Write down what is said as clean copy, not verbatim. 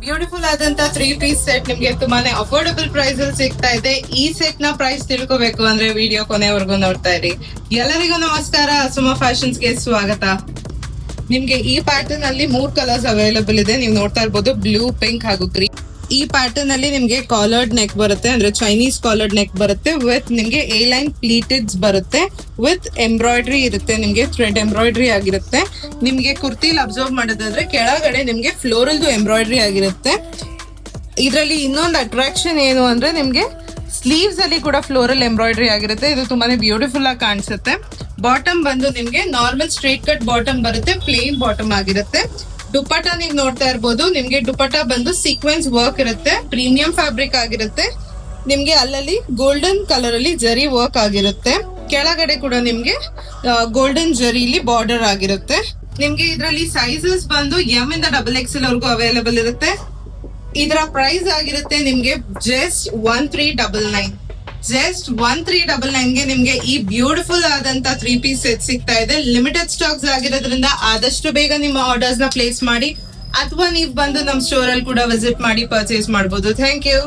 Beautiful ಆದಂತ 3-piece set ನಿಮ್ಗೆ ತುಂಬಾನೇ ಅಫೋರ್ಡಬಲ್ ಪ್ರೈಸ್ ಅಲ್ಲಿ ಸಿಗ್ತಾ ಇದೆ. ಈ ಸೆಟ್ ನ ಪ್ರೈಸ್ ತಿಳ್ಕೋಬೇಕು ಅಂದ್ರೆ ವಿಡಿಯೋ ಕೊನೆವರೆಗೂ ನೋಡ್ತಾ ಇರಿ. ಎಲ್ಲರಿಗೂ ನಮಸ್ಕಾರ, ಸುಮಾ ಫ್ಯಾಷನ್ಸ್ ಗೆ ಸ್ವಾಗತ. ನಿಮ್ಗೆ ಈ ಪ್ಯಾಟರ್ನ್ ಅಲ್ಲಿ 3 ಕಲರ್ಸ್ ಅವೈಲೇಬಲ್ ಇದೆ. ನೀವು ನೋಡ್ತಾ ಇರ್ಬೋದು, ಬ್ಲೂ, ಪಿಂಕ್ ಹಾಗೂ ಗ್ರೀನ್. ಈ ಪ್ಯಾಟರ್ನ್ ಅಲ್ಲಿ ನಿಮ್ಗೆ ಕಾಲರ್ಡ್ ನೆಕ್ ಬರುತ್ತೆ, ಅಂದ್ರೆ ಚೈನೀಸ್ ಕಾಲರ್ಡ್ ನೆಕ್ ಬರುತ್ತೆ ವಿತ್ ನಿಮ್ಗೆ ಎ ಲೈನ್ ಪ್ಲೀಟೆಡ್ಸ್ ಬರುತ್ತೆ ವಿತ್ ಎಂಬ್ರಾಯ್ಡ್ರಿ ಇರುತ್ತೆ. ನಿಮ್ಗೆ ಥ್ರೆಡ್ ಎಂಬ್ರಾಯ್ಡ್ರಿ ಆಗಿರುತ್ತೆ. ನಿಮ್ಗೆ ಕುರ್ತಿಲಿ ಅಬ್ಸರ್ವ್ ಮಾಡೋದಾದ್ರೆ ಕೆಳಗಡೆ ನಿಮ್ಗೆ ಫ್ಲೋರಲ್ದು ಎಂಬ್ರಾಯ್ಡ್ರಿ ಆಗಿರುತ್ತೆ. ಇದರಲ್ಲಿ ಇನ್ನೊಂದು ಅಟ್ರಾಕ್ಷನ್ ಏನು ಅಂದ್ರೆ ನಿಮ್ಗೆ ಸ್ಲೀವ್ಸ್ ಅಲ್ಲಿ ಕೂಡ ಫ್ಲೋರಲ್ ಎಂಬ್ರಾಯ್ಡ್ರಿ ಆಗಿರುತ್ತೆ. ಇದು ತುಂಬಾನೇ ಬ್ಯೂಟಿಫುಲ್ ಆಗಿ ಕಾಣಿಸುತ್ತೆ. ಬಾಟಮ್ ಬಂದು ನಿಮ್ಗೆ ನಾರ್ಮಲ್ ಸ್ಟ್ರೇಟ್ ಕಟ್ ಬಾಟಮ್ ಬರುತ್ತೆ, ಪ್ಲೇನ್ ಬಾಟಮ್ ಆಗಿರುತ್ತೆ. ದುಪಟ್ಟ ನೀವು ನೋಡ್ತಾ ಇರ್ಬೋದು, ನಿಮ್ಗೆ ದುಪಟ್ಟ ಬಂದು ಸೀಕ್ವೆನ್ಸ್ ವರ್ಕ್ ಇರುತ್ತೆ, ಪ್ರೀಮಿಯಂ ಫ್ಯಾಬ್ರಿಕ್ ಆಗಿರುತ್ತೆ. ನಿಮ್ಗೆ ಅಲ್ಲಲ್ಲಿ ಗೋಲ್ಡನ್ ಕಲರ್ ಅಲ್ಲಿ ಜರಿ ವರ್ಕ್ ಆಗಿರುತ್ತೆ. ಕೆಳಗಡೆ ಕೂಡ ನಿಮ್ಗೆ ಗೋಲ್ಡನ್ ಜರಿಲಿ ಬಾರ್ಡರ್ ಆಗಿರುತ್ತೆ. ನಿಮ್ಗೆ ಇದರಲ್ಲಿ ಸೈಜಸ್ ಬಂದು ಎಂ ಇಂದ XXL ವರೆಗೂ ಅವೈಲೇಬಲ್ ಇರುತ್ತೆ. ಇದರ ಪ್ರೈಸ್ ಆಗಿರುತ್ತೆ ನಿಮ್ಗೆ ಜಸ್ಟ್ 1399. ಜಸ್ಟ್ 1399 ಗೆ ನಿಮ್ಗೆ ಈ ಬ್ಯೂಟಿಫುಲ್ ಆದಂತ 3-piece ಸೆಟ್ ಸಿಗ್ತಾ ಇದೆ. ಲಿಮಿಟೆಡ್ ಸ್ಟಾಕ್ಸ್ ಆಗಿರೋದ್ರಿಂದ ಆದಷ್ಟು ಬೇಗ ನಿಮ್ಮ ಆರ್ಡರ್ಸ್ ನ ಪ್ಲೇಸ್ ಮಾಡಿ, ಅಥವಾ ನೀವು ಬಂದು ನಮ್ಮ ಸ್ಟೋರ್ ಅಲ್ಲಿ ಕೂಡ ವಿಸಿಟ್ ಮಾಡಿ ಪರ್ಚೇಸ್ ಮಾಡಬಹುದು. Thank you.